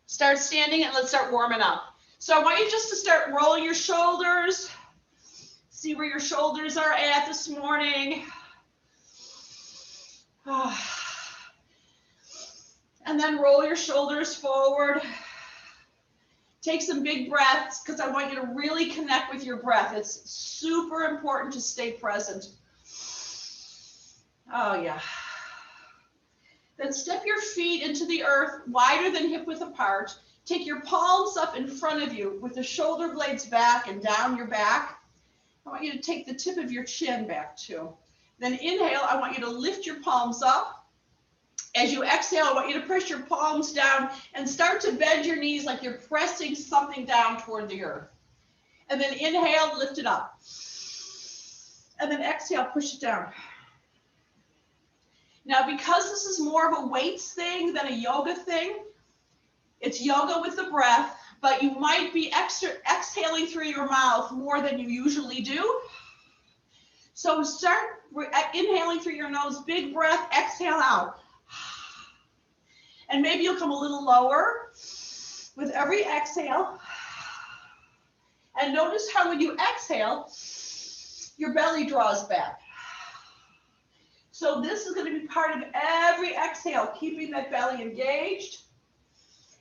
Start standing and let's start warming up. So I want you just to start rolling your shoulders. See where your shoulders are at this morning. And then roll your shoulders forward. Take some big breaths because I want you to really connect with your breath. It's super important to stay present. Oh, yeah. Then step your feet into the earth, wider than hip width apart. Take your palms up in front of you with the shoulder blades back and down your back. I want you to take the tip of your chin back too. Then inhale, I want you to lift your palms up. As you exhale, I want you to press your palms down and start to bend your knees like you're pressing something down toward the earth. And then inhale, lift it up. And then exhale, push it down. Now, because this is more of a weights thing than a yoga thing, it's yoga with the breath, but you might be exhaling through your mouth more than you usually do. So start inhaling through your nose, big breath, exhale out. And maybe you'll come a little lower with every exhale. And notice how when you exhale, your belly draws back. So this is going to be part of every exhale, keeping that belly engaged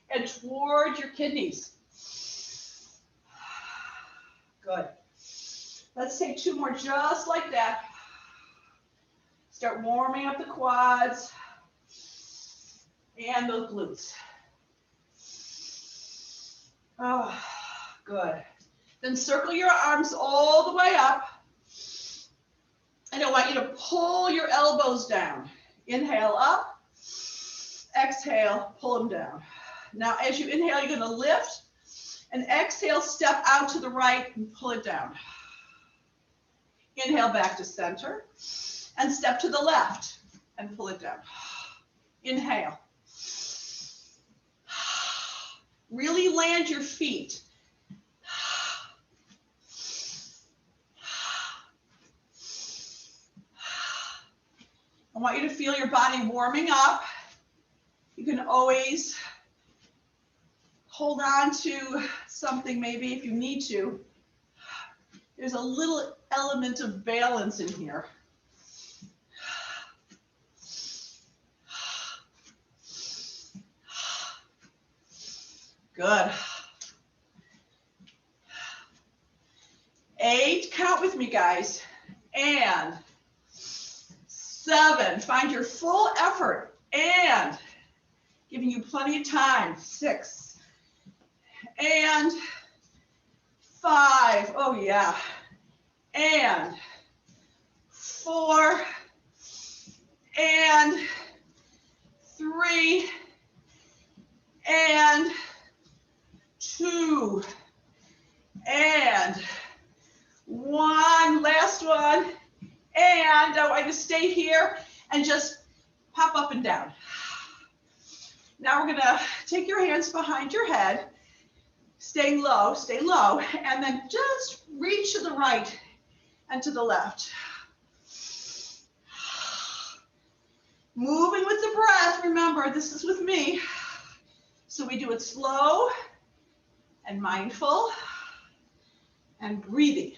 and toward your kidneys. Good. Let's take two more just like that. Start warming up the quads and those glutes. Oh, good. Then circle your arms all the way up. And I want you to pull your elbows down. Inhale up. Exhale, pull them down. Now, as you inhale, you're going to lift. And exhale, step out to the right and pull it down. Inhale back to center. And step to the left and pull it down. Inhale. Really land your feet. I want you to feel your body warming up. You can always hold on to something maybe if you need to. There's a little element of balance in here. Good. 8, count with me, guys. And 7, find your full effort. And giving you plenty of time. 6. And 5. Oh, yeah. And 4. And 3. And 2. And 1. Last one. And I want you to stay here and just pop up and down. Now we're going to take your hands behind your head, stay low, and then just reach to the right and to the left. Moving with the breath. Remember, this is with me. So we do it slow and mindful and breathing.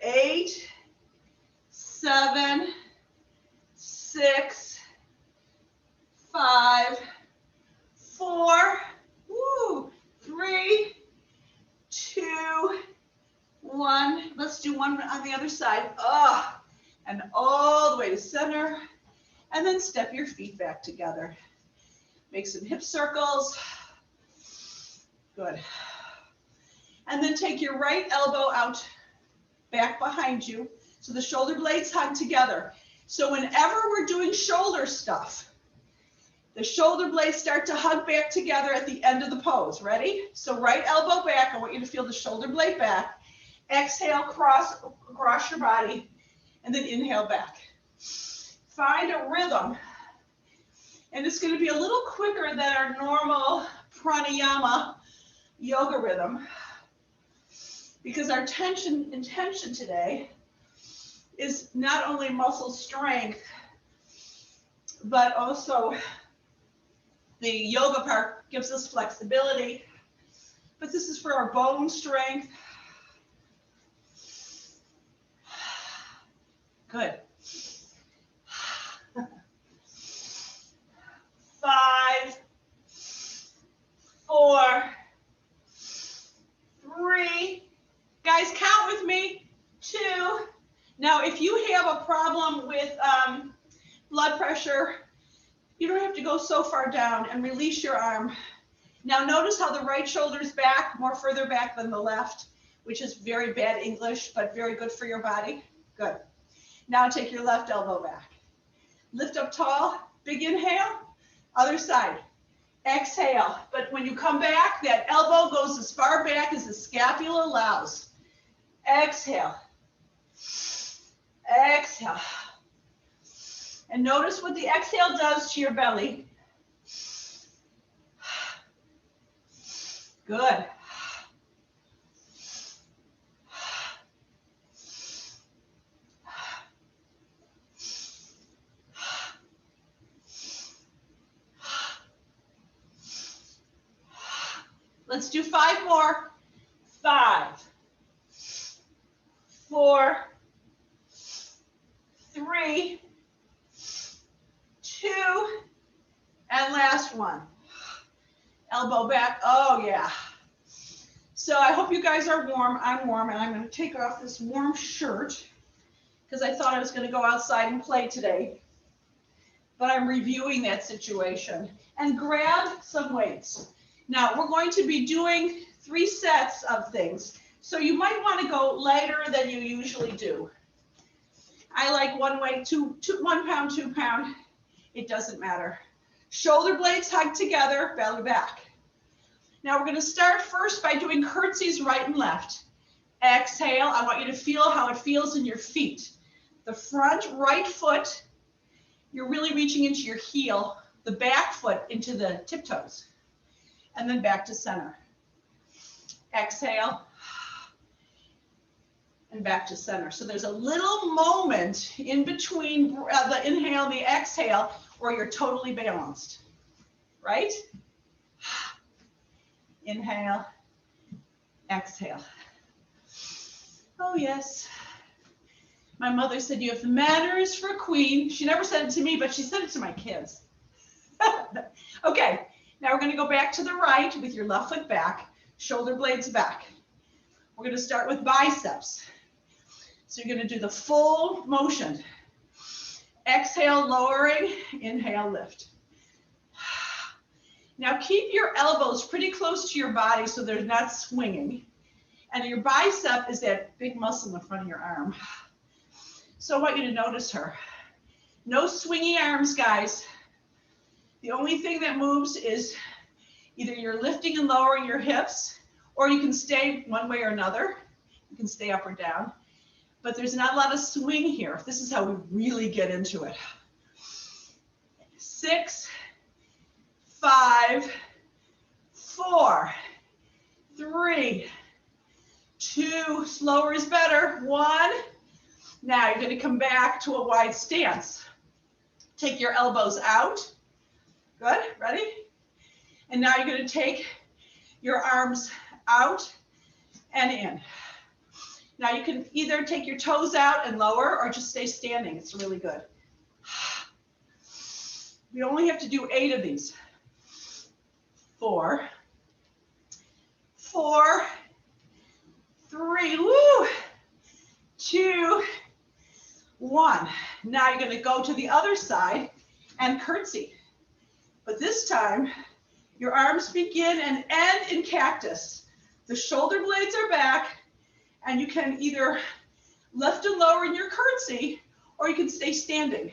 Eight, 7, 6, 5, 4, 3, 2, 1. Let's do one on the other side. And all the way to center. And then step your feet back together. Make some hip circles. Good. And then take your right elbow out back behind you. So the shoulder blades hug together. So whenever we're doing shoulder stuff, the shoulder blades start to hug back together at the end of the pose. Ready? So right elbow back. I want you to feel the shoulder blade back. Exhale, cross across your body, and then inhale back. Find a rhythm. And it's going to be a little quicker than our normal pranayama yoga rhythm. because our intention today is not only muscle strength, but also the yoga part gives us flexibility, but this is for our bone strength. Good. 5, 4, 3. Guys, count with me. 2. Now, if you have a problem with blood pressure, you don't have to go so far down, and release your arm. Now, notice how the right shoulder is back, more further back than the left, which is very bad English, but very good for your body. Good. Now take your left elbow back. Lift up tall, big inhale, other side. Exhale, but when you come back, that elbow goes as far back as the scapula allows. Exhale. Exhale. And notice what the exhale does to your belly. Good. Let's do 5 more. 5, 4, 3, 2, and last one. Elbow back. Oh, yeah. So I hope you guys are warm. I'm warm, and I'm going to take off this warm shirt because I thought I was going to go outside and play today. But I'm reviewing that situation. And grab some weights. Now, we're going to be doing 3 sets of things. So you might want to go lighter than you usually do. I like one weight, 1 pound, 2 pound. It doesn't matter. Shoulder blades hug together, belly back. Now we're going to start first by doing curtsies right and left. Exhale. I want you to feel how it feels in your feet. The front right foot, you're really reaching into your heel. The back foot into the tiptoes. And then back to center. Exhale. And back to center. So there's a little moment in between the inhale and the exhale where you're totally balanced, right? Inhale, exhale. Oh, yes. My mother said, you have the manners for a queen. She never said it to me, but she said it to my kids. Okay, now we're going to go back to the right with your left foot back, shoulder blades back. We're going to start with biceps. So you're going to do the full motion. Exhale, lowering. Inhale, lift. Now keep your elbows pretty close to your body so they're not swinging. And your bicep is that big muscle in the front of your arm. So I want you to notice her. No swingy arms, guys. The only thing that moves is either you're lifting and lowering your hips, or you can stay one way or another. You can stay up or down. But there's not a lot of swing here. This is how we really get into it. 6, 5, 4, 3, 2, slower is better, 1. Now you're going to come back to a wide stance. Take your elbows out. Good, ready? And now you're going to take your arms out and in. Now you can either take your toes out and lower or just stay standing. It's really good. We only have to do 8 of these. 4, 4, 3, woo, 2, 1. Now you're going to go to the other side and curtsy. But this time, your arms begin and end in cactus. The shoulder blades are back, and you can either lift and lower in your curtsy, or you can stay standing.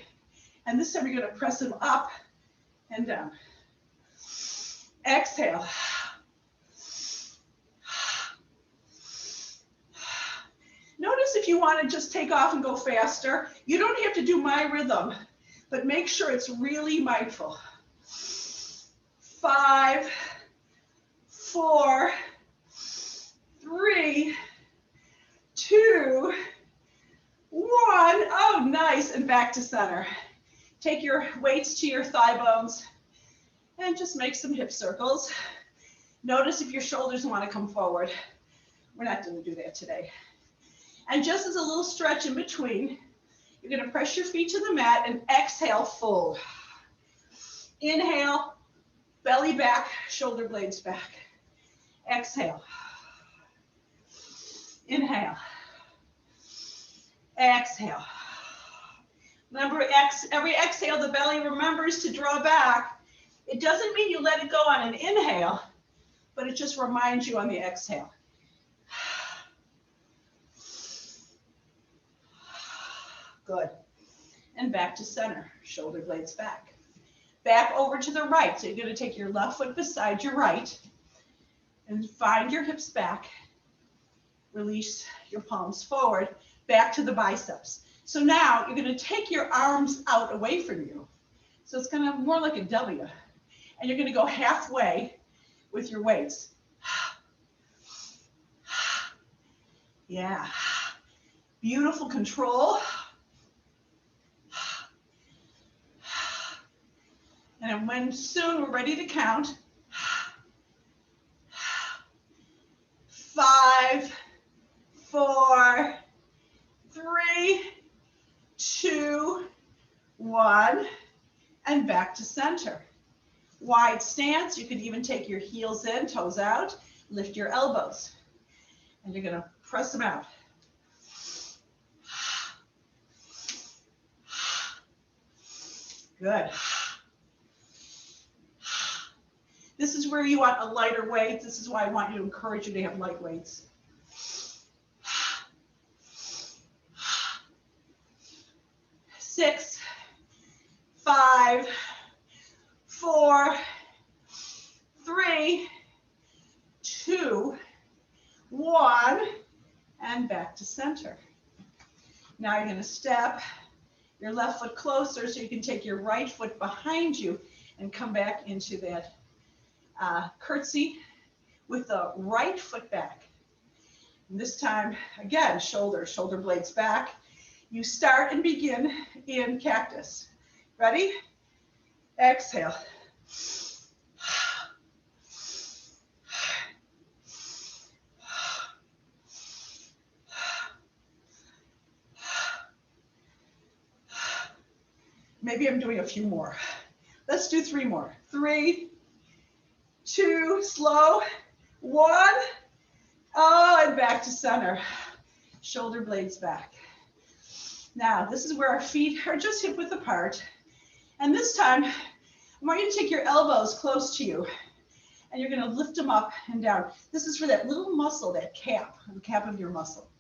And this time you're going to press them up and down. Exhale. Notice if you want to just take off and go faster, you don't have to do my rhythm, but make sure it's really mindful. 5, 4, 3, and back to center. Take your weights to your thigh bones and just make some hip circles. Notice if your shoulders want to come forward. We're not going to do that today. And just as a little stretch in between, you're going to press your feet to the mat and exhale, fold. Inhale, belly back, shoulder blades back. Exhale. Inhale. Exhale. Remember, every exhale, the belly remembers to draw back. It doesn't mean you let it go on an inhale, but it just reminds you on the exhale. Good. And back to center, shoulder blades back. Back over to the right. So you're going to take your left foot beside your right and find your hips back. Release your palms forward, back to the biceps. So now you're going to take your arms out away from you. So it's kind of more like a W. And you're going to go halfway with your weights. Yeah. Beautiful control. And when soon we're ready to count. 5, 4, 3, 2, 1, and back to center. Wide stance. You could even take your heels in, toes out, lift your elbows. And you're going to press them out. Good. This is where you want a lighter weight. This is why I want you to encourage you to have light weights. 6, 5, 4, 3, 2, 1, and back to center. Now you're going to step your left foot closer so you can take your right foot behind you and come back into that curtsy with the right foot back. And this time, again, shoulder blades back. You start and begin in cactus. Ready? Exhale. Maybe I'm doing a few more. Let's do 3 more. 3, 2, slow, 1. Oh, and back to center. Shoulder blades back. Now, this is where our feet are just hip width apart. And this time, I want you to take your elbows close to you. And you're going to lift them up and down. This is for that little muscle, that cap, the cap of your muscle,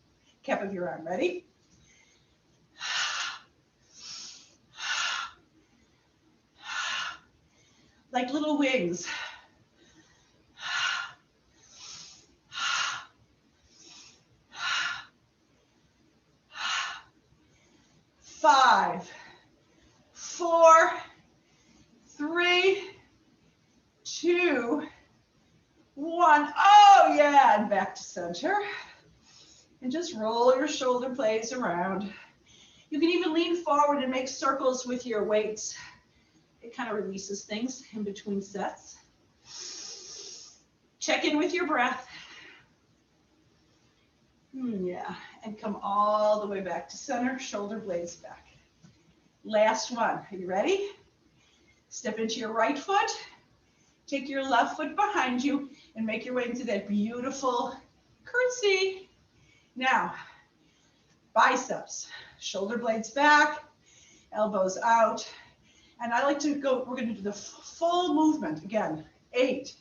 cap of your arm. Ready? Like little wings. 5, 4, 3, 2, 1. Oh, yeah, and back to center. And just roll your shoulder blades around. You can even lean forward and make circles with your weights. It kind of releases things in between sets. Check in with your breath. Yeah, and come all the way back to center, shoulder blades back. Last one. Are you ready? Step into your right foot. Take your left foot behind you and make your way into that beautiful curtsy. Now, biceps, shoulder blades back, elbows out. And I like to go, we're going to do the full movement again. 8.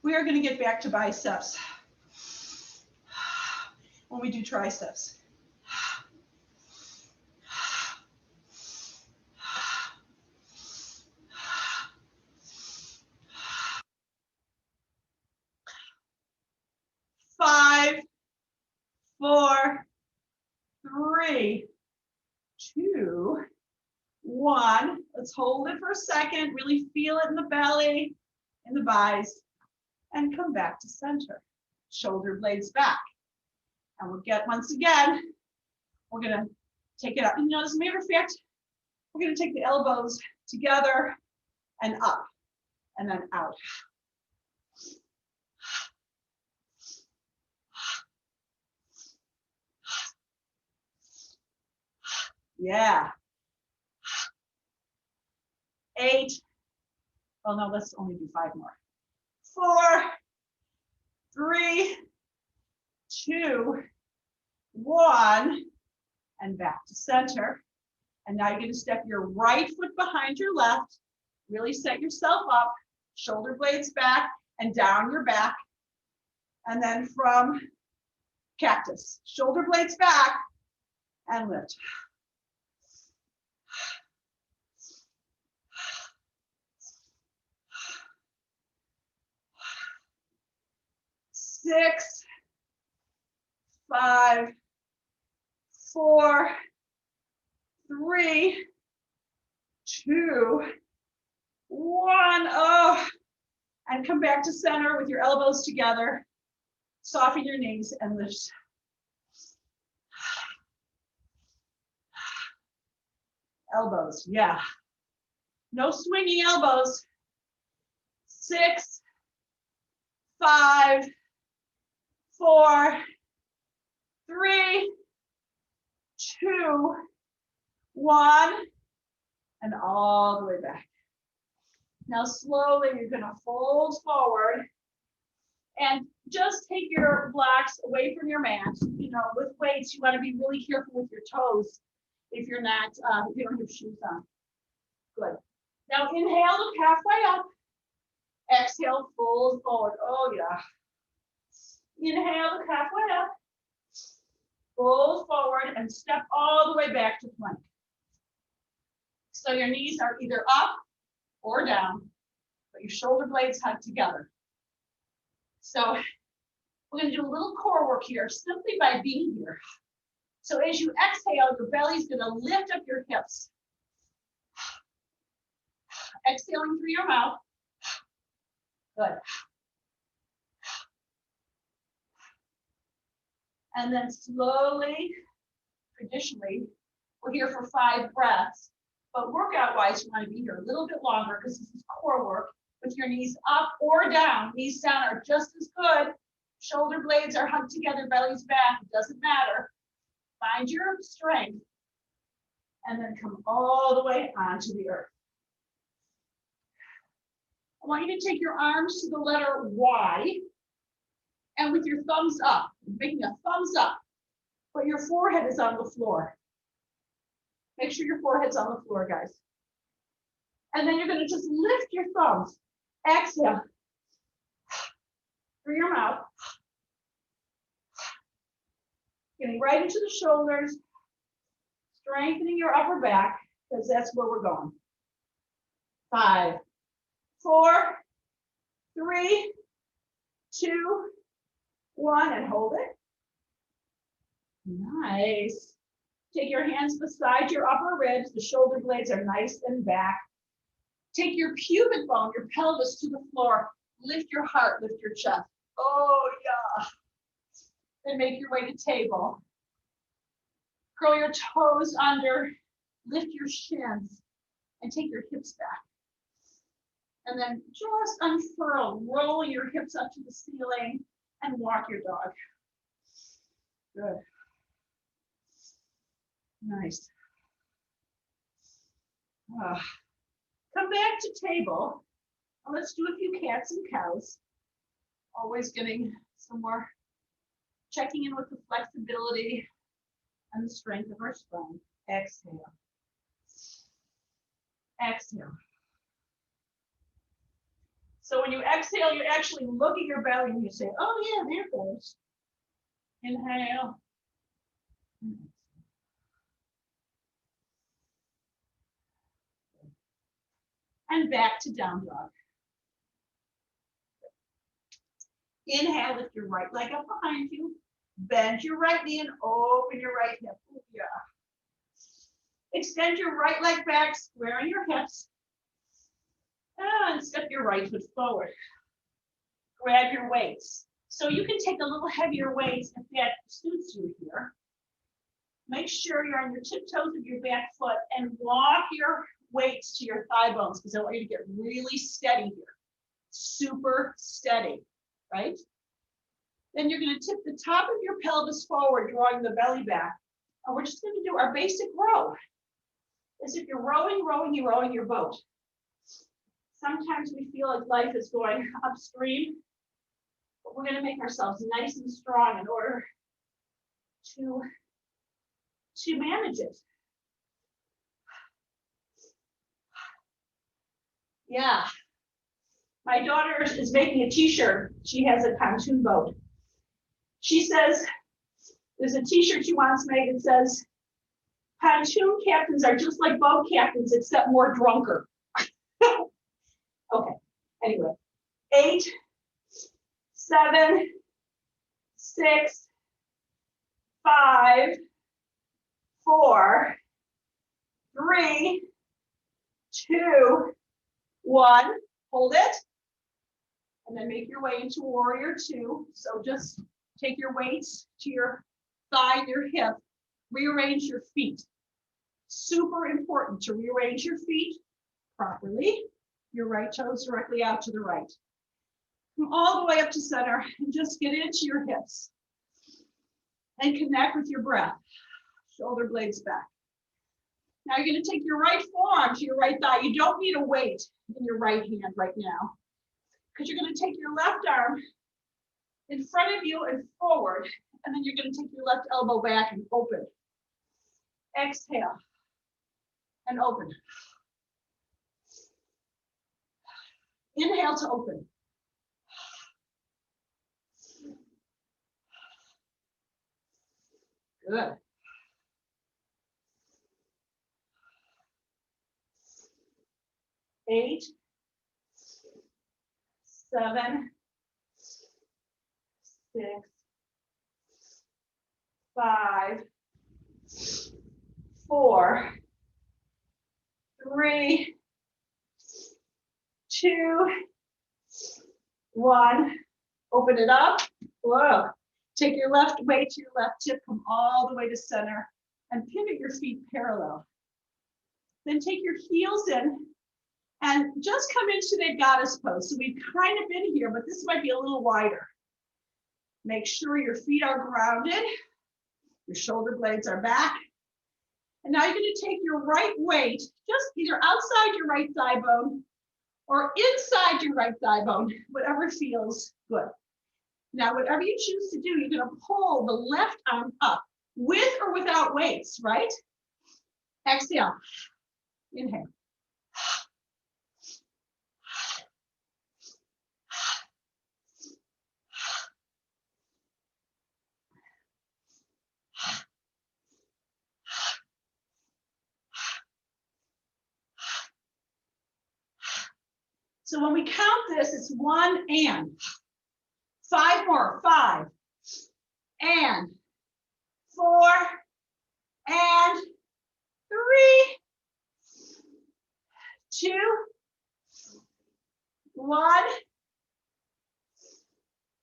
We are going to get back to biceps when we do triceps. 5, 4, 3, 2, 1. Let's hold it for a second. Really feel it in the belly, in the thighs, and come back to center. Shoulder blades back. And we'll get, once again, we're going to Take it up. You know, as a matter of fact, we're going to take the elbows together and up and then out. Yeah. 8. Well, no, let's only do 5 more. 4, 3, 2, 1, and back to center. And now you're going to step your right foot behind your left. Really set yourself up, shoulder blades back and down your back. And then from cactus, shoulder blades back and lift. Six, 5, 4, 3, 2, 1. Oh, and come back to center with your elbows together. Soften your knees and lift. Elbows, yeah. No swinging elbows. 6, 5, 4, 3, 2, 1, and all the way back. Now slowly you're going to fold forward and just take your blocks away from your mat. You know, with weights, you want to be really careful with your toes if you're not, if you don't have shoes on. Good. Now inhale, look halfway up. Exhale, fold forward. Oh yeah. Inhale, look halfway up. Fold forward and step all the way back to plank. So your knees are either up or down, but your shoulder blades hug together. So we're going to do a little core work here simply by being here. So as you exhale, your belly's going to lift up your hips. Exhaling through your mouth. Good. And then slowly, traditionally, we're here for 5 breaths. But workout-wise, you want to be here a little bit longer because this is core work with your knees up or down. Knees down are just as good. Shoulder blades are hugged together, belly's back. It doesn't matter. Find your strength and then come all the way onto the earth. I want you to take your arms to the letter Y and with your thumbs up, making a thumbs up, but your forehead is on the floor. Make sure your forehead's on the floor, guys. And then you're going to just lift your thumbs. Exhale through your mouth. Getting right into the shoulders, strengthening your upper back, because that's where we're going. 5, 4, 3, 2, 1, and hold it. Nice. Take your hands beside your upper ribs. The shoulder blades are nice and back. Take your pubic bone, your pelvis to the floor. Lift your heart, lift your chest. Oh, yeah. Then make your way to table. Curl your toes under. Lift your shins and take your hips back. And then just unfurl, roll your hips up to the ceiling and walk your dog. Good. Nice. Come back to table. And let's do a few cats and cows. Always getting some more, checking in with the flexibility and the strength of our spine. Exhale. Exhale. So when you exhale, you actually look at your belly and you say, oh yeah, there it goes. Inhale. And back to down dog. Inhale, lift your right leg up behind you. Bend your right knee and open your right hip. Ooh, yeah. Extend your right leg back, squaring your hips. And step your right foot forward. Grab your weights. So you can take a little heavier weights if that suits you here. Make sure you're on your tiptoes of your back foot and walk your weights to your thigh bones because I want you to get really steady here. Super steady, right? Then you're going to tip the top of your pelvis forward, drawing the belly back. And we're just going to do our basic row. As if you're rowing your boat. Sometimes we feel like life is going upstream, but we're going to make ourselves nice and strong in order to manage it. Yeah. My daughter is making a t-shirt. She has a pontoon boat. She says, there's a t-shirt she wants made that says, pontoon captains are just like boat captains, except more drunker. Okay, anyway, 8, 7, 6, 5, 4, 3, 2, 1. Hold it. And then make your way into warrior 2. So just take your weights to your thigh and your hip. Rearrange your feet. Super important to rearrange your feet properly. Your right toes directly out to the right. Come all the way up to center and just get into your hips. And connect with your breath. Shoulder blades back. Now you're going to take your right forearm to your right thigh. You don't need a weight in your right hand right now, because you're going to take your left arm in front of you and forward, and then you're going to take your left elbow back and open. Exhale and open. Inhale to open. Good. Eight, 7, 6, 5, 4, 3, 2, 1. Open it up. Whoa. Take your left weight to your left hip, come all the way to center, and pivot your feet parallel. Then take your heels in and just come into that goddess pose. So we've kind of been here, but this might be a little wider. Make sure your feet are grounded. Your shoulder blades are back. And now you're going to take your right weight, just either outside your right thigh bone or inside your right thigh bone, whatever feels good. Now, whatever you choose to do, you're going to pull the left arm up with or without weights, right? Exhale. Inhale. So when we count this, it's 1 and. 5 more. 5 and 4 and 3, 2, 1.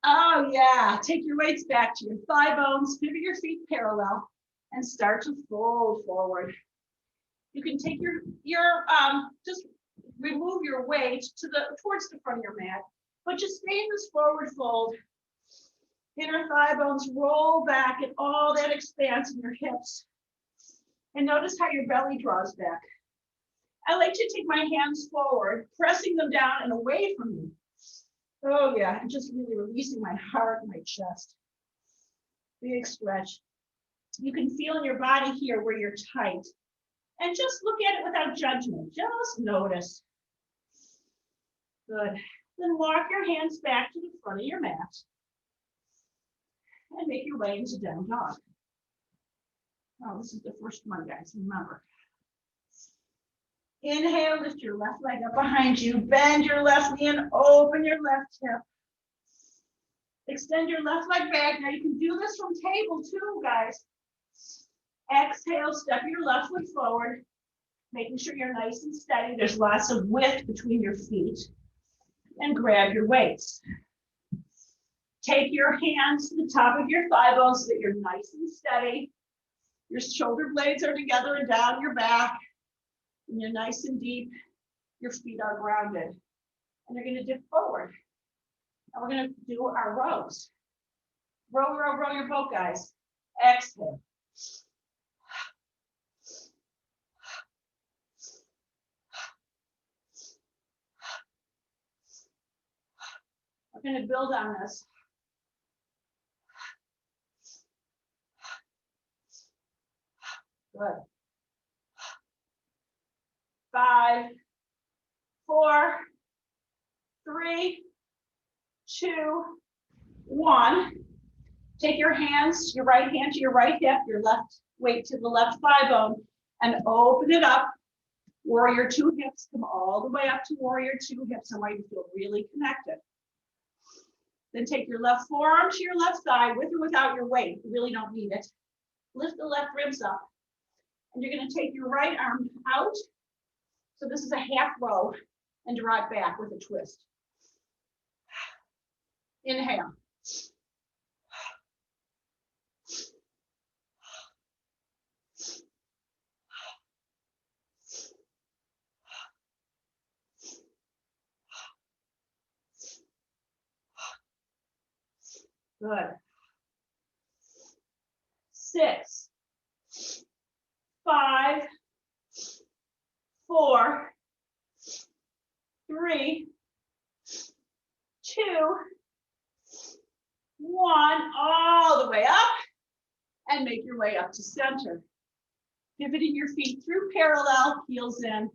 Oh yeah, take your weights back to your thigh bones, pivot your feet parallel, and start to fold forward. You can take your just remove your weight towards the front of your mat, but just stay in this forward fold. Inner thigh bones roll back and all that expanse in your hips. And notice how your belly draws back. I like to take my hands forward, pressing them down and away from me. Oh yeah, and just really releasing my heart and my chest. Big stretch. You can feel in your body here where you're tight. And just look at it without judgment. Just notice. Good. Then walk your hands back to the front of your mat. And make your way into down dog. Oh, this is the first one, guys. Remember. Inhale, lift your left leg up behind you. Bend your left knee and open your left hip. Extend your left leg back. Now you can do this from table too, guys. Exhale, step your left foot forward, making sure you're nice and steady. There's lots of width between your feet. And grab your weights. Take your hands to the top of your thigh bones so that you're nice and steady. Your shoulder blades are together and down your back. And you're nice and deep. Your feet are grounded. And you're going to dip forward. And we're going to do our rows. Row, row, row your boat, guys. Exhale. We're going to build on this. Good. 5, 4, 3, 2, 1. Take your hands, your right hand to your right hip, your left weight to the left thigh bone, and open it up. Warrior 2 hips, come all the way up to warrior 2 hips. I want you to feel really connected. Then take your left forearm to your left thigh with or without your weight. You really don't need it. Lift the left ribs up. And you're going to take your right arm out. So this is a half row and drive back with a twist. Inhale. Good. 6, 5, 4, 3, 2, 1, all the way up, and make your way up to center. Pivoting your feet through parallel, heels in,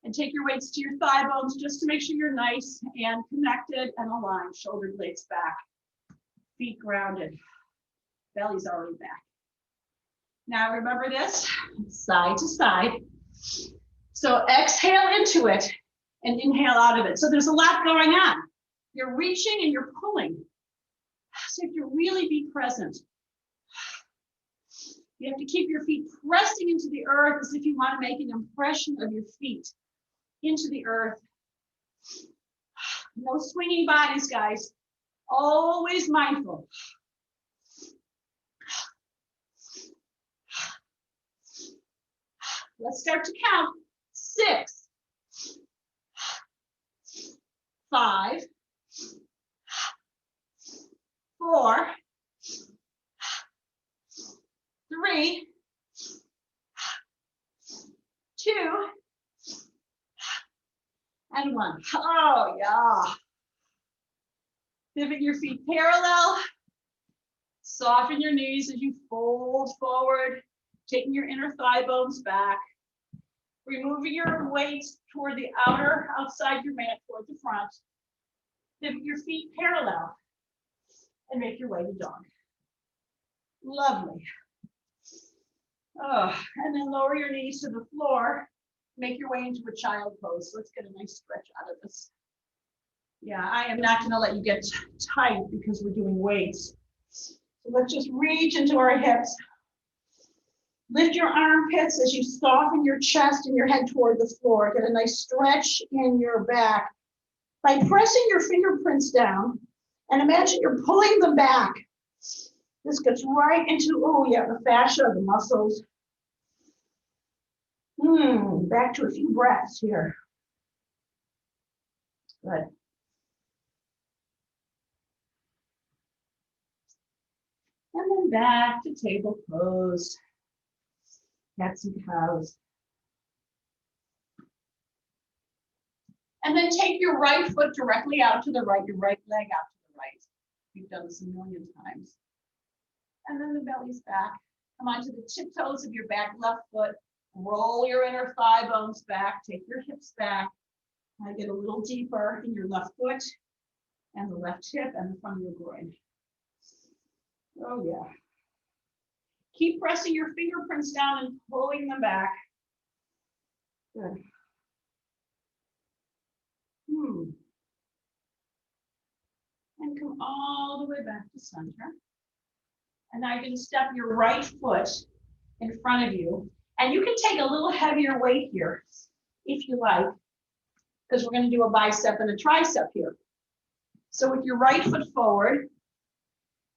and take your weights to your thigh bones just to make sure you're nice and connected and aligned. Shoulder blades back, feet grounded, belly's already back. Now remember this, side to side. So exhale into it and inhale out of it. So there's a lot going on. You're reaching and you're pulling. So you have to really be present. You have to keep your feet pressing into the earth as if you want to make an impression of your feet into the earth. No swinging bodies, guys. Always mindful. Let's start to count. 6, 5, 4, 3, 2, and 1. Oh, yeah. Pivot your feet parallel. Soften your knees as you fold forward, taking your inner thigh bones back. Removing your weights toward the outside your mat, toward the front. Pivot your feet parallel and make your way to dog. Lovely. Oh, and then lower your knees to the floor. Make your way into a child pose. Let's get a nice stretch out of this. Yeah, I am not going to let you get tight because we're doing weights. So let's just reach into our hips. Lift your armpits as you soften your chest and your head toward the floor. Get a nice stretch in your back. By pressing your fingerprints down, and imagine you're pulling them back. This gets right into, oh yeah, the fascia, the muscles. Back to a few breaths here. Good. And then back to table pose. Cats and cows. And then take your right foot directly out to the right, your right leg out to the right. You've done this a million times. And then the belly's back. Come onto the tiptoes of your back left foot. Roll your inner thigh bones back. Take your hips back. And get a little deeper in your left foot and the left hip and the front of your groin. Oh yeah. Keep pressing your fingerprints down and pulling them back. Good. And come all the way back to center. And now you're going to step your right foot in front of you. And you can take a little heavier weight here, if you like, because we're going to do a bicep and a tricep here. So with your right foot forward,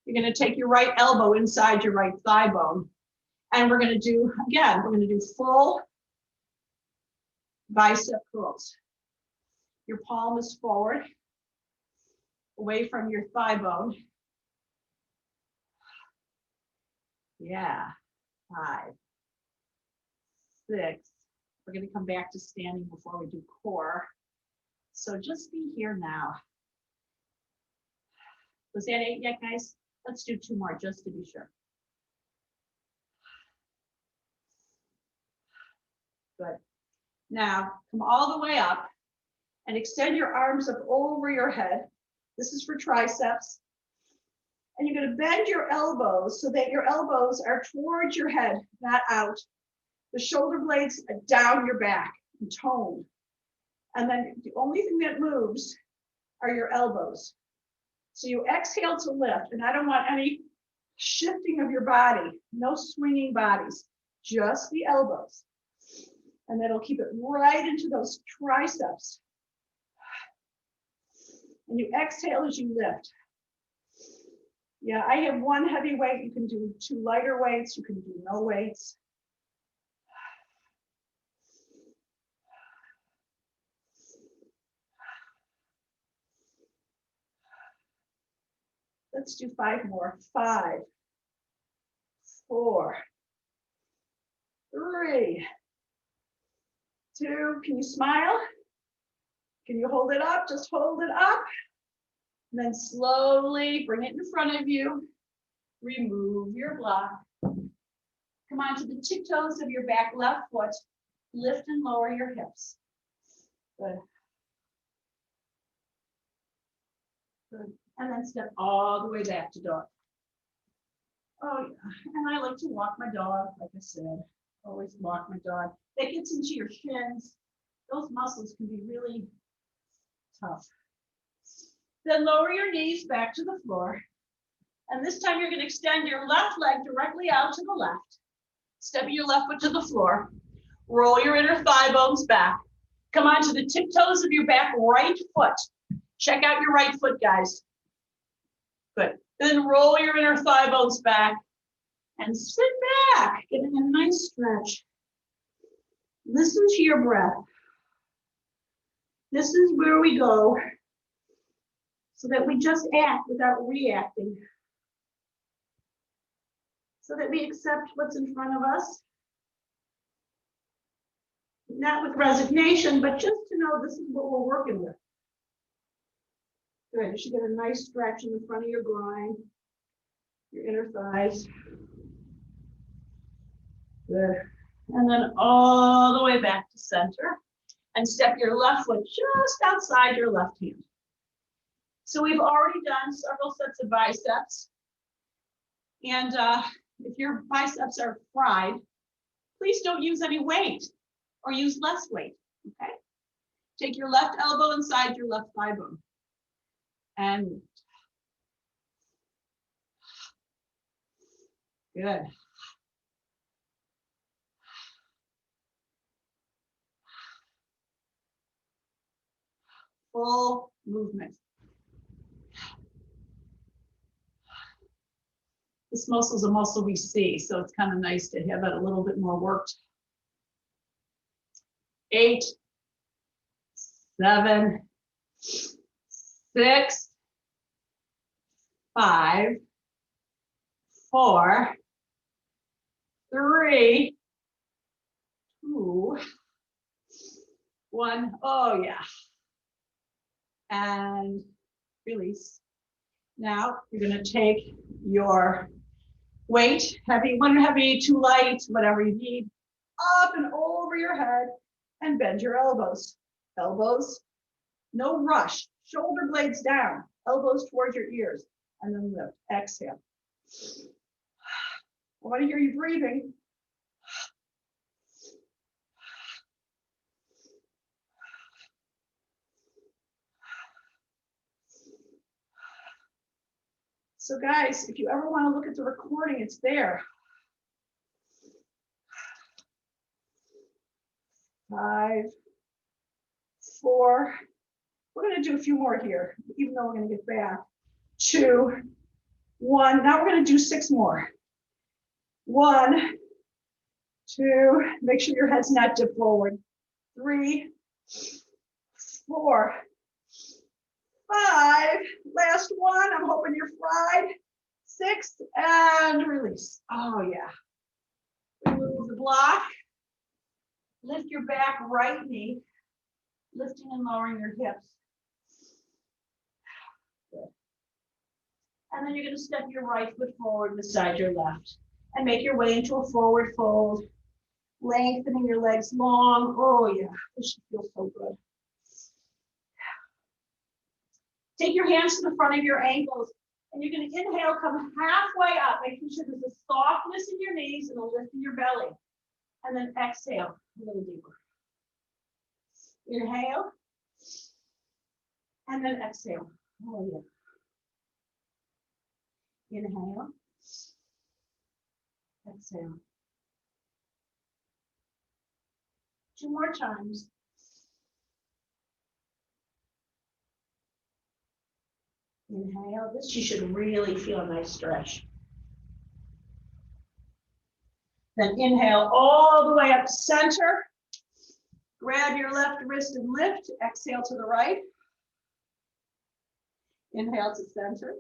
you're going to take your right elbow inside your right thigh bone. And we're gonna do, again, we're gonna do full bicep curls. Your palm is forward, away from your thigh bone. Yeah, 5, 6. We're gonna come back to standing before we do core. So just be here now. Was that 8 yet, guys? Let's do 2 more just to be sure. Good. Now, come all the way up and extend your arms up over your head. This is for triceps. And you're going to bend your elbows so that your elbows are towards your head, not out. The shoulder blades are down your back and toned. And then the only thing that moves are your elbows. So you exhale to lift, and I don't want any shifting of your body, no swinging bodies, just the elbows. And that'll keep it right into those triceps. And you exhale as you lift. Yeah, I have 1 heavy weight. You can do 2 lighter weights. You can do no weights. Let's do 5 more. 5, 4, 3, 2. Can you smile? Can you hold it up? Just hold it up. And then slowly bring it in front of you. Remove your block. Come onto the tiptoes of your back left foot. Lift and lower your hips. Good. Good. And then step all the way back to dog. Oh, yeah. And I like to walk my dog, like I said. Always walk my dog. That gets into your shins. Those muscles can be really tough. Then lower your knees back to the floor. And this time you're going to extend your left leg directly out to the left. Step your left foot to the floor. Roll your inner thigh bones back. Come onto the tiptoes of your back right foot. Check out your right foot, guys. Good. Then roll your inner thigh bones back and sit back, getting a nice stretch. Listen to your breath. This is where we go so that we just act without reacting. So that we accept what's in front of us. Not with resignation, but just to know this is what we're working with. Good, you should get a nice stretch in the front of your groin, your inner thighs. Good. And then all the way back to center. And step your left foot just outside your left hand. So we've already done several sets of biceps. And if your biceps are fried, please don't use any weight or use less weight, okay? Take your left elbow inside your left thigh bone. And good. Full movement. This muscle is a muscle we see, so it's kind of nice to have it a little bit more worked. 8, 7, 6, 5, 4, 3, 2, 1. Oh, yeah. And release. Now you're going to take your weight, heavy, 1 heavy, 2 light, whatever you need, up and over your head and bend your elbows. Elbows, no rush, shoulder blades down, elbows towards your ears, and then lift. Exhale. I want to hear you breathing. So guys, if you ever want to look at the recording, it's there. 5, 4. We're going to do a few more here, even though we're going to get back. 2, 1. Now we're going to do 6 more. 1, 2, make sure your head's not dipped forward. 3, 4, 5, last one. I'm hoping you're fried. 6, and release. Oh yeah. Remove the block. Lift your back right knee, lifting and lowering your hips. Good. And then you're going to step your right foot forward beside your left and make your way into a forward fold, lengthening your legs long. Oh yeah, this should feel so good. Take your hands to the front of your ankles, and you're going to inhale, come halfway up, making sure there's a softness in your knees and a lift in your belly. And then exhale a little deeper. Inhale, and then exhale. Oh yeah. Inhale, exhale. 2 more times. Inhale. This, you should really feel a nice stretch. Then inhale all the way up to center. Grab your left wrist and lift. Exhale to the right. Inhale to center.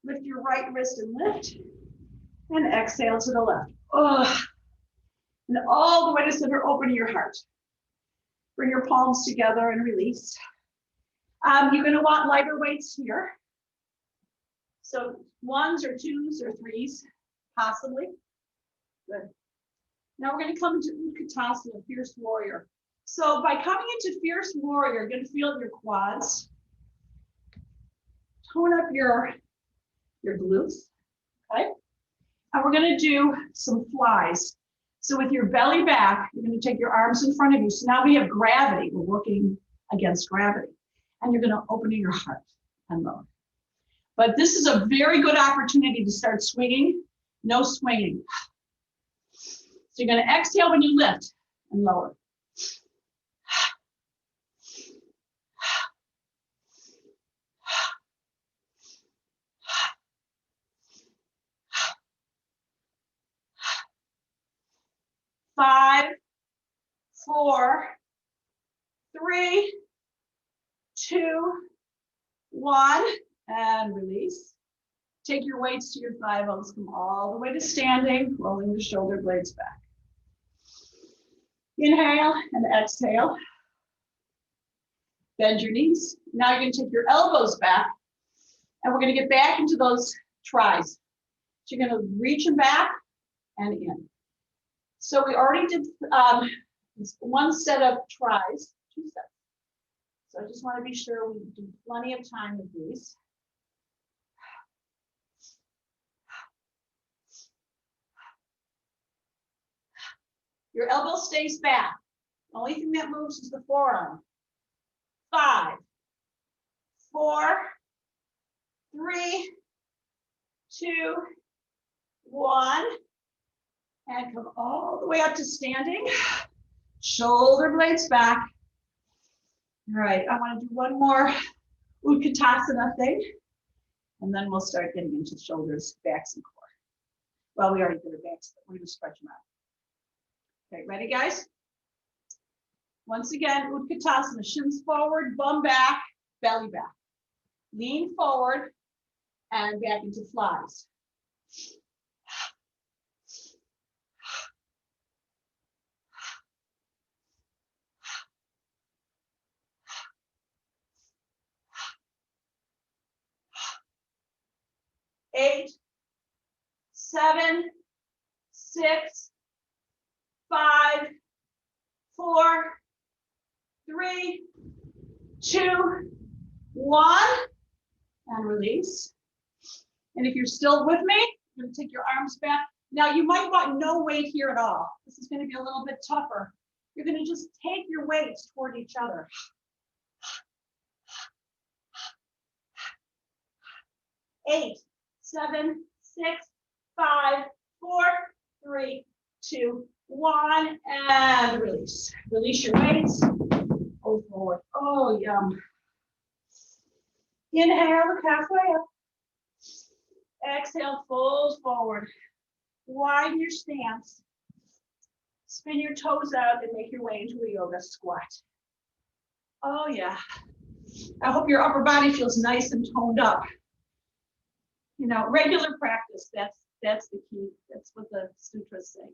Lift your right wrist and lift. And exhale to the left. Oh. And all the way to center, open your heart. Bring your palms together and release. You're going to want lighter weights here. So 1s or 2s or 3s, possibly. Good. Now we're going to come into Utkatasana, Fierce Warrior. So by coming into Fierce Warrior, you're going to feel your quads. Tone up your glutes, okay? And we're going to do some flies. So with your belly back, you're going to take your arms in front of you. So now we have gravity. We're working against gravity. And you're going to open your heart and lower. But this is a very good opportunity to start swinging. No swinging. So you're going to exhale when you lift and lower. Five, 4, 3, 2, 1, and release. Take your weights to your thigh bones. Come all the way to standing, rolling the shoulder blades back. Inhale and exhale. Bend your knees. Now you're going to take your elbows back, and we're going to get back into those tries. So you're going to reach them back and in. So we already did 1 set of tries, 2 sets. So I just want to be sure we do plenty of time with these. Your elbow stays back. The only thing that moves is the forearm. 5, 4, 3, 2, 1. And come all the way up to standing. Shoulder blades back. All right, I want to do one more Utkatasana thing. And then we'll start getting into shoulders, backs, and core. Well, we already did our backs, but we're going to stretch them out. Okay, ready, guys? Once again, Utkatasana, shins forward, bum back, belly back. Lean forward and back into flies. Eight, 7, 6, 5, 4, 3, 2, 1, and release. And if you're still with me, you're going to take your arms back. Now you might want no weight here at all. This is going to be a little bit tougher. You're going to just take your weights toward each other. 8, 7, 6, 5, 4, 3, 2, 1, and release. Release your weights. Go forward. Oh, yum. Inhale, look halfway up. Exhale, fold forward. Widen your stance. Spin your toes out and make your way into a yoga squat. Oh yeah. I hope your upper body feels nice and toned up. You know, regular practice, that's the key. That's what the sutras say.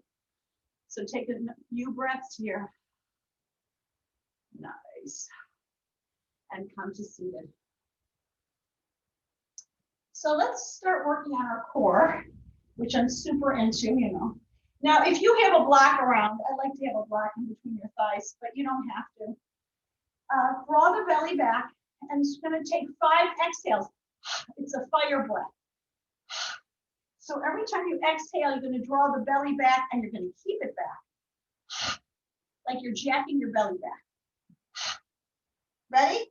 So take a few breaths here. Nice. And come to seated. So let's start working on our core, which I'm super into, you know. Now, if you have a block around, I like to have a block in between your thighs, but you don't have to. Draw the belly back, and it's going to take 5 exhales. It's a fire breath. So every time you exhale, you're going to draw the belly back, and you're going to keep it back, like you're jacking your belly back. Ready?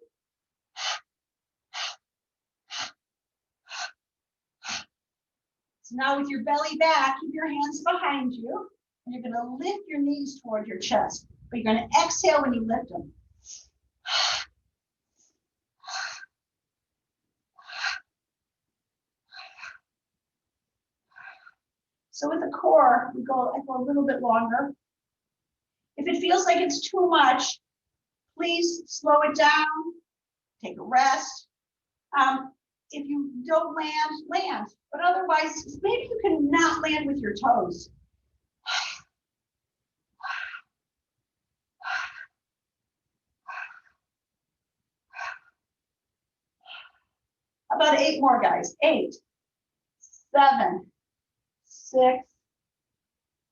So now with your belly back, keep your hands behind you, and you're going to lift your knees toward your chest, but you're going to exhale when you lift them. So with the core, I go a little bit longer. If it feels like it's too much, please slow it down, take a rest. If you don't land. But otherwise, maybe you can not land with your toes. About 8 more, guys. 8, 7, 6,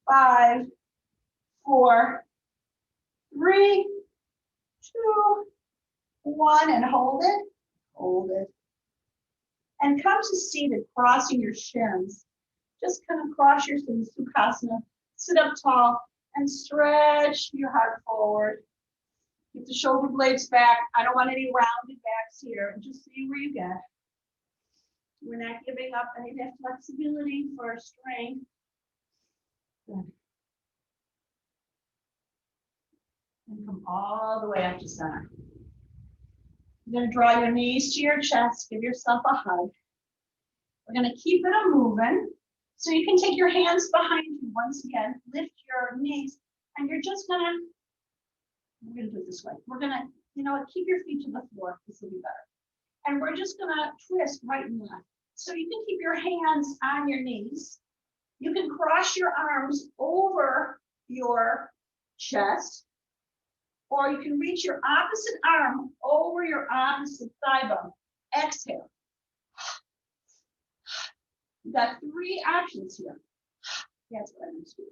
5, 4, 3, 2, 1, and hold it. Hold it. And come to seated, crossing your shins. Just kind of cross your shins, Sukhasana. Sit up tall and stretch your heart forward. Keep the shoulder blades back. I don't want any rounded backs here. Just see where you get. We're not giving up any of that flexibility for strength. Good. And come all the way up to center. You're going to draw your knees to your chest. Give yourself a hug. We're going to keep it a moving. So you can take your hands behind you once again. Lift your knees. And you're just going to, we're going to do it this way. We're going to, you know what, keep your feet to the floor. This will be better. And we're just going to twist right and left. So you can keep your hands on your knees. You can cross your arms over your chest. Or you can reach your opposite arm over your opposite thigh bone. Exhale. You've got 3 options here. That's what I'm going to do.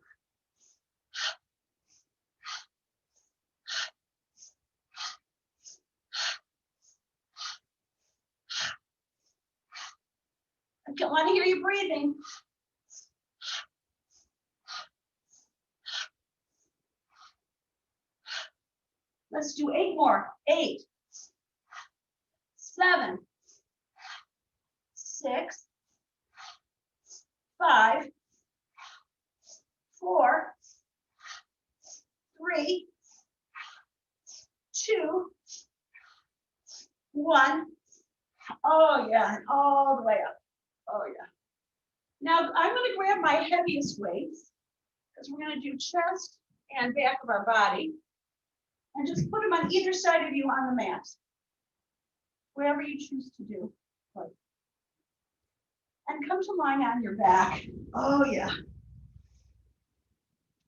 I want to hear you breathing. Let's do 8 more. 8, 7, 6, 5, 4, 3, 2, 1. Oh yeah, and all the way up. Oh yeah. Now I'm going to grab my heaviest weights because we're going to do chest and back of our body. And just put them on either side of you on the mat. Wherever you choose to do. Good. And come to lying on your back. Oh, yeah.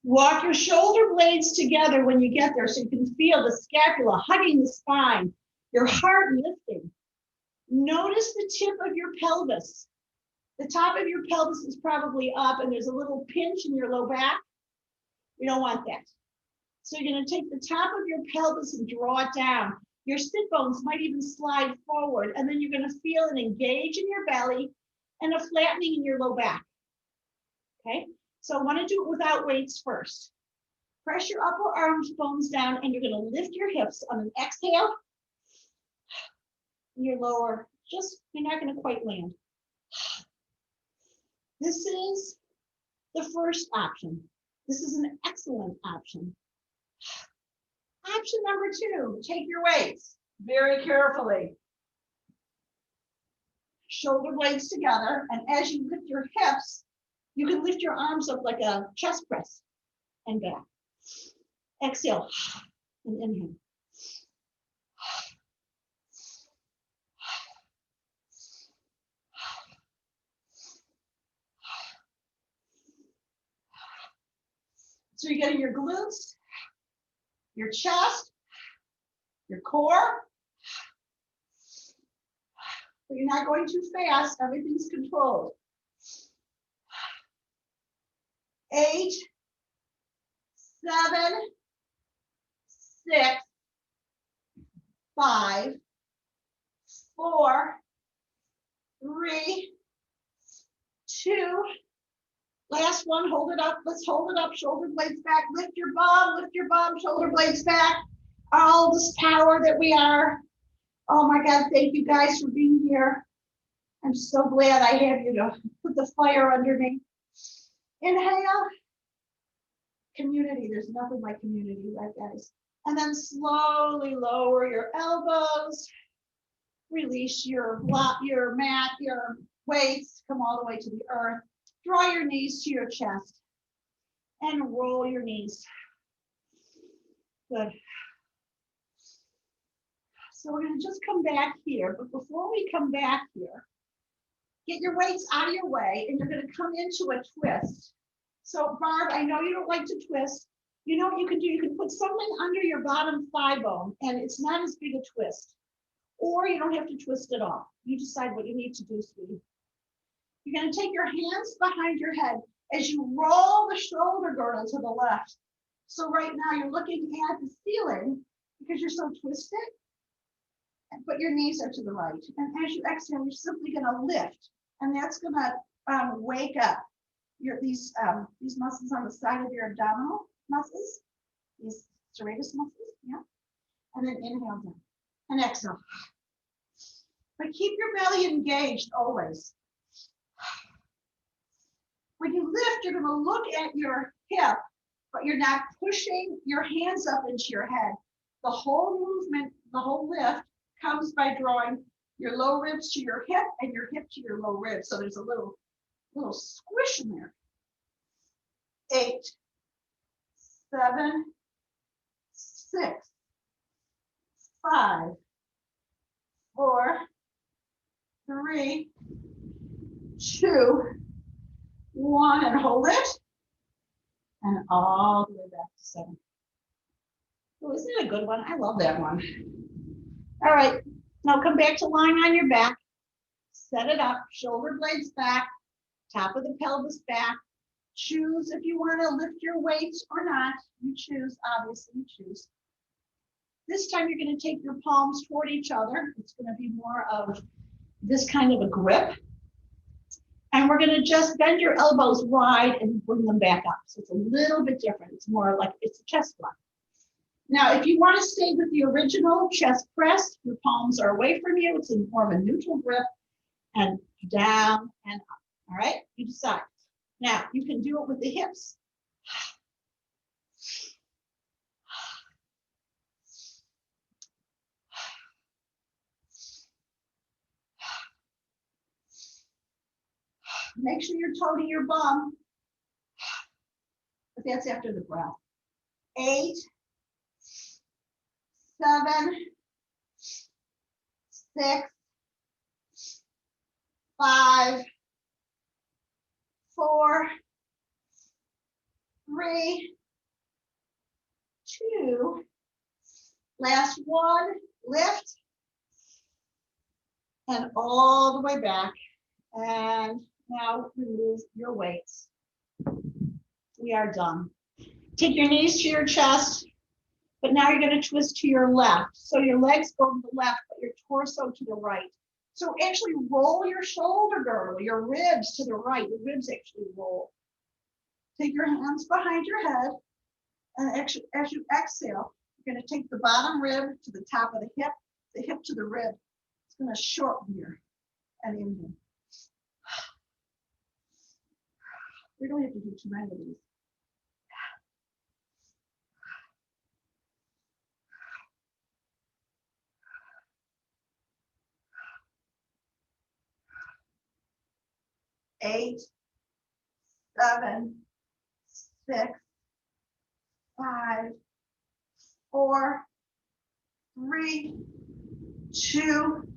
Walk your shoulder blades together when you get there so you can feel the scapula hugging the spine, your heart lifting. Notice the tip of your pelvis. The top of your pelvis is probably up and there's a little pinch in your low back. We don't want that. So you're going to take the top of your pelvis and draw it down. Your sit bones might even slide forward, and then you're going to feel an engage in your belly and a flattening in your low back. Okay, so I want to do it without weights first. Press your upper arms bones down, and you're going to lift your hips on an exhale. Your lower, you're not going to quite land. This is the first option. This is an excellent option. Option number 2, take your weights very carefully. Shoulder blades together, and as you lift your hips, you can lift your arms up like a chest press and back. Exhale and inhale. So you're getting your glutes, your chest, your core. But you're not going too fast. Everything's controlled. 8, 7, 6, 5, 4, 3, 2. Last one, hold it up. Let's hold it up. Shoulder blades back. Lift your bum, shoulder blades back. All this power that we are. Oh my God, thank you guys for being here. I'm so glad I have you to put the fire under me. Inhale. Community, there's nothing like community, right guys? And then slowly lower your elbows. Release your mat, your weights, come all the way to the earth. Draw your knees to your chest and roll your knees. Good. So we're going to just come back here, but before we come back here, get your weights out of your way and you're going to come into a twist. So Barb, I know you don't like to twist. You know what you can do? You can put something under your bottom thigh bone and it's not as big a twist. Or you don't have to twist at all. You decide what you need to do, sweetie. You're going to take your hands behind your head as you roll the shoulder girdle to the left. So right now you're looking at the ceiling because you're so twisted, but your knees are to the right. And as you exhale, you're simply going to lift, and that's going to wake up these muscles on the side of your abdominal muscles, these serratus muscles, yeah. And then inhale down and exhale. But keep your belly engaged always. When you lift, you're going to look at your hip, but you're not pushing your hands up into your head. The whole movement, the whole lift comes by drawing your low ribs to your hip and your hip to your low ribs. So there's a little squish in there. 8, 7, 6, 5, 4, 3, 2, 1, and hold it. And all the way back to 7. Oh, isn't that a good one? I love that one. All right, now come back to lying on your back. Set it up, shoulder blades back, top of the pelvis back. Choose if you want to lift your weights or not. You choose, obviously you choose. This time you're going to take your palms toward each other. It's going to be more of this kind of a grip. And we're going to just bend your elbows wide and bring them back up. So it's a little bit different. It's more like it's a chest block. Now, if you want to stay with the original chest press, your palms are away from you. It's more of a neutral grip and down and up. All right, you decide. Now, you can do it with the hips. Make sure you're toting your bum. But that's after the breath. 8, 7, 6, 5, 4, 3, 2. Last one, lift. And all the way back. And now remove your weights. We are done. Take your knees to your chest, but now you're going to twist to your left. So your legs go to the left, but your torso to the right. So actually roll your shoulder girdle, your ribs to the right. Your ribs actually roll. Take your hands behind your head, and as you exhale, you're going to take the bottom rib to the top of the hip to the rib. It's going to shorten here and inhale. We don't have to do too many of these. Eight, 7, 6, 5, 4, 3, 2,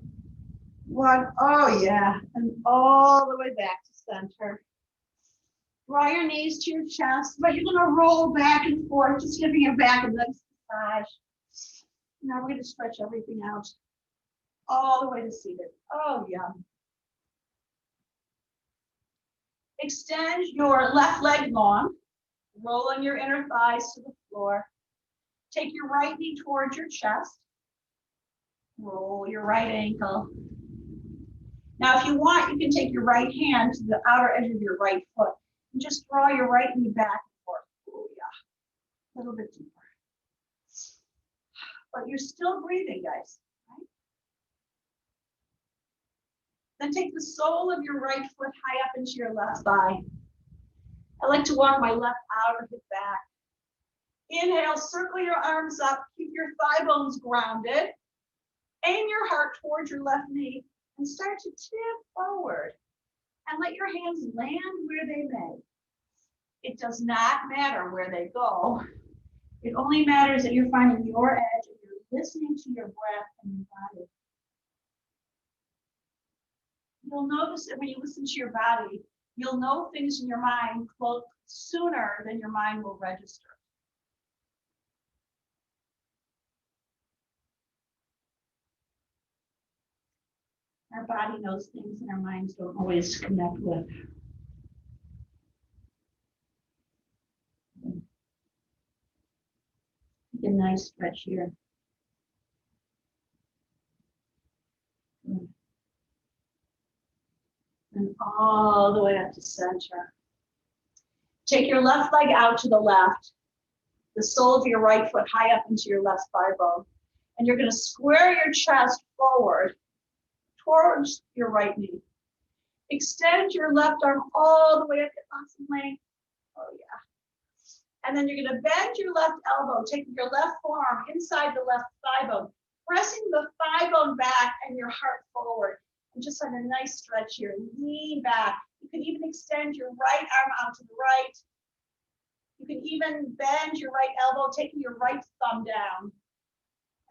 1. Oh yeah, and all the way back to center. Draw your knees to your chest, but you're gonna roll back and forth, just giving your back a nice massage. Now we're gonna stretch everything out all the way to seated. Oh yeah. Extend your left leg long, rolling your inner thighs to the floor. Take your right knee towards your chest. Roll your right ankle. Now, if you want, you can take your right hand to the outer edge of your right foot and just draw your right knee back and forth. Oh, yeah. A little bit deeper. But you're still breathing, guys. Right? Then take the sole of your right foot high up into your left thigh. I like to walk my left outer hip back. Inhale, circle your arms up, keep your thigh bones grounded. Aim your heart towards your left knee and start to tip forward. And let your hands land where they may. It does not matter where they go. It only matters that you're finding your edge and you're listening to your breath and your body. You'll notice that when you listen to your body, you'll know things in your mind sooner than your mind will register. Our body knows things and our minds don't always connect with. Take a nice stretch here. And all the way up to center. Take your left leg out to the left, the sole of your right foot high up into your left thigh bone. And you're going to square your chest forward towards your right knee. Extend your left arm all the way up to awesome length. Oh, yeah. And then you're going to bend your left elbow, taking your left forearm inside the left thigh bone, pressing the thigh bone back and your heart forward. And just on a nice stretch here, lean back. You can even extend your right arm out to the right. You can even bend your right elbow, taking your right thumb down.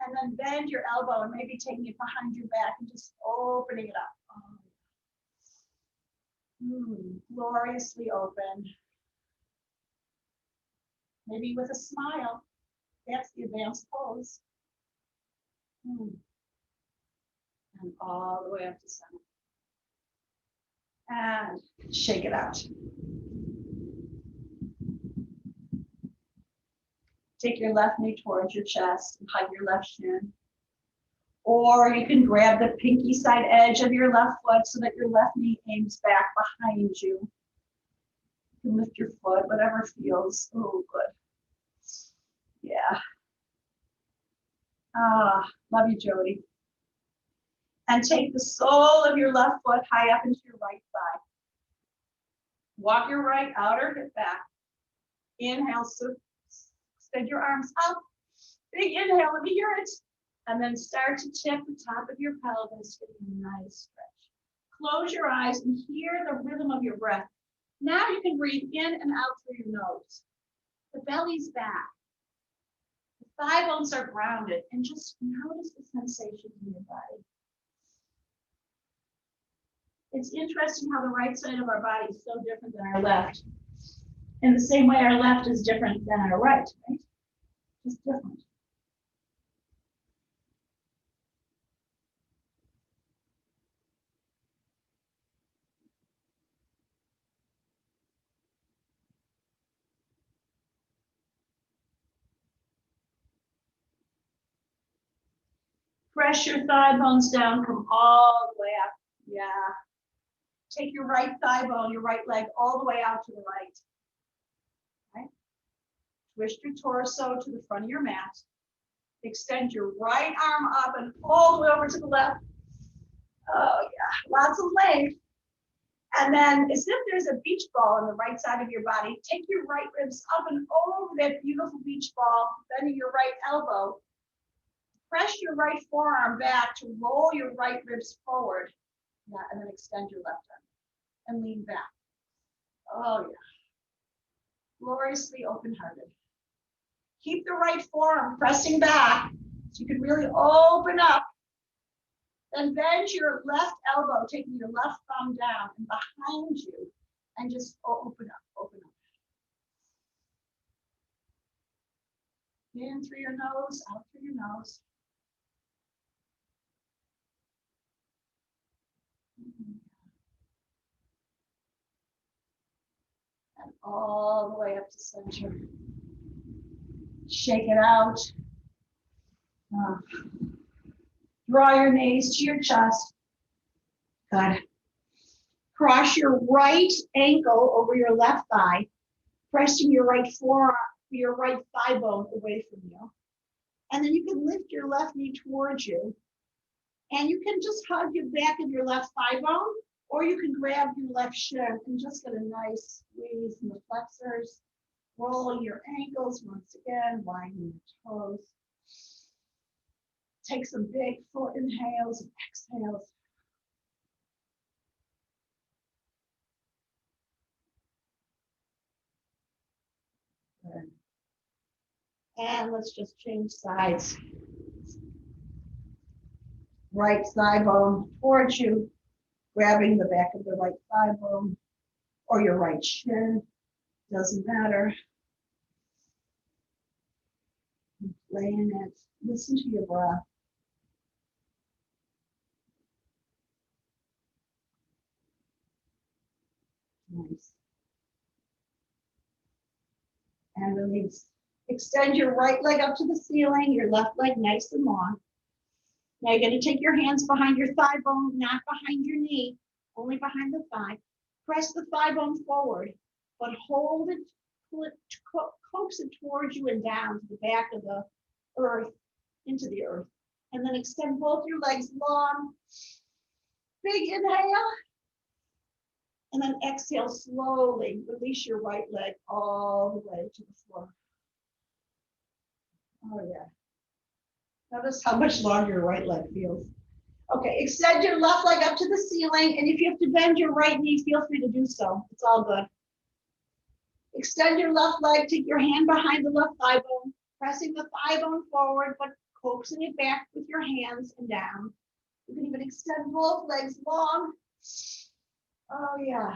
And then bend your elbow and maybe taking it behind your back and just opening it up. Gloriously open. Maybe with a smile. That's the advanced pose. And all the way up to center. And shake it out. Take your left knee towards your chest and hug your left shin. Or you can grab the pinky side edge of your left foot so that your left knee aims back behind you. You can lift your foot, whatever feels. Oh, good. Yeah. Love you, Jody. And take the sole of your left foot high up into your right thigh. Walk your right outer hip back. Inhale, extend your arms up. Big inhale, let me hear it. And then start to tip the top of your pelvis, getting a nice stretch. Close your eyes and hear the rhythm of your breath. Now you can breathe in and out through your nose. The belly's back. The thigh bones are grounded. And just notice the sensations in your body. It's interesting how the right side of our body is so different than our left. In the same way our left is different than our right, right? Just different. Press your thigh bones down, come all the way up. Yeah. Take your right thigh bone, your right leg, all the way out to the right. Okay. Twist your torso to the front of your mat. Extend your right arm up and all the way over to the left. Oh, yeah. Lots of length. And then, as if there's a beach ball on the right side of your body, take your right ribs up and over that beautiful beach ball, bending your right elbow. Press your right forearm back to roll your right ribs forward. Yeah, and then extend your left arm and lean back. Oh, yeah. Gloriously open-hearted. Keep the right forearm pressing back so you can really open up. Then bend your left elbow, taking your left thumb down and behind you, and just open up, open up. In through your nose, out through your nose. And all the way up to center. Shake it out. Draw your knees to your chest. Good. Cross your right ankle over your left thigh, pressing your right forearm, your right thigh bone away from you. And then you can lift your left knee towards you. And you can just hug your back of your left thigh bone, or you can grab your left shin and just get a nice squeeze in the flexors. Roll your ankles once again, widen your toes. Take some big full inhales and exhales. Good. And let's just change sides. Right thigh bone towards you, grabbing the back of the right thigh bone or your right shin, doesn't matter. Laying it, listen to your breath. Nice. And release. Extend your right leg up to the ceiling, your left leg nice and long. Now you're going to take your hands behind your thigh bone, not behind your knee, only behind the thigh. Press the thigh bone forward, but hold it, coax it towards you and down to the back of the earth, into the earth. And then extend both your legs long. Big inhale. And then exhale slowly. Release your right leg all the way to the floor. Oh, yeah. Notice how much longer your right leg feels. Okay, extend your left leg up to the ceiling, and if you have to bend your right knee, feel free to do so. It's all good. Extend your left leg, take your hand behind the left thigh bone, pressing the thigh bone forward, but coaxing it back with your hands and down. You can even extend both legs long. Oh, yeah.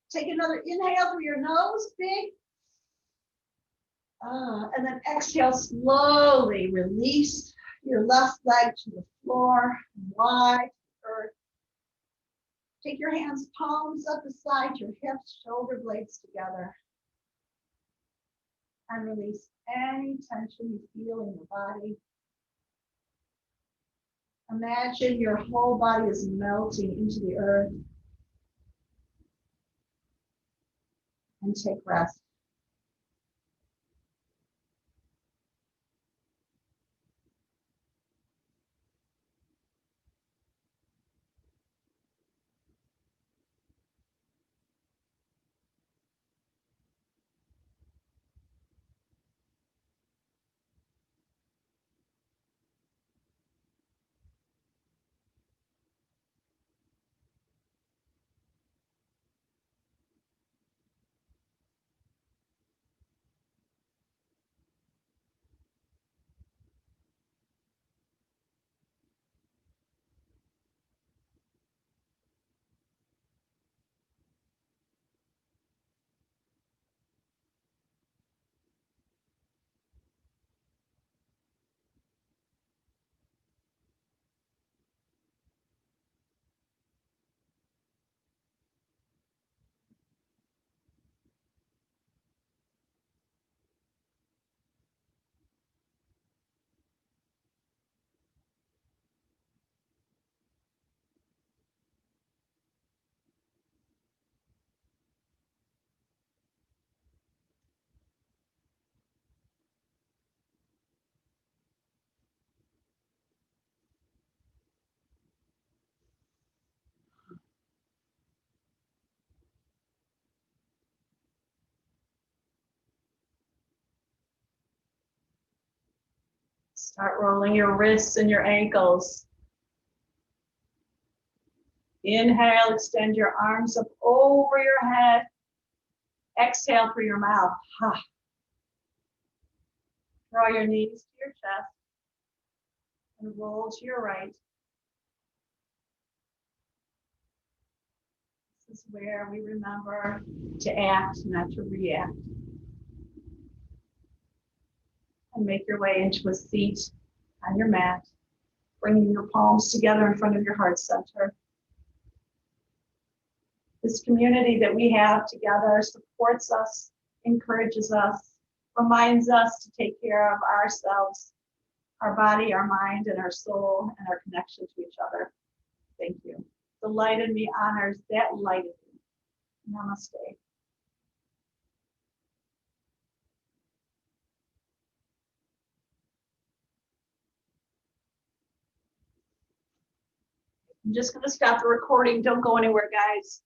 Take another inhale through your nose, big. And then exhale, slowly release your left leg to the floor, wide earth. Take your hands, palms up beside your hips, shoulder blades together. And release any tension you feel in your body. Imagine your whole body is melting into the earth. And take rest. Start rolling your wrists and your ankles. Inhale, extend your arms up over your head. Exhale through your mouth. Draw your knees to your chest and roll to your right. This is where we remember to act, not to react. And make your way into a seat on your mat, bringing your palms together in front of your heart center. This community that we have together supports us, encourages us, reminds us to take care of ourselves, our body, our mind, and our soul, and our connection to each other. Thank you. The light in me honors that light in you. Namaste. I'm just going to stop the recording. Don't go anywhere, guys.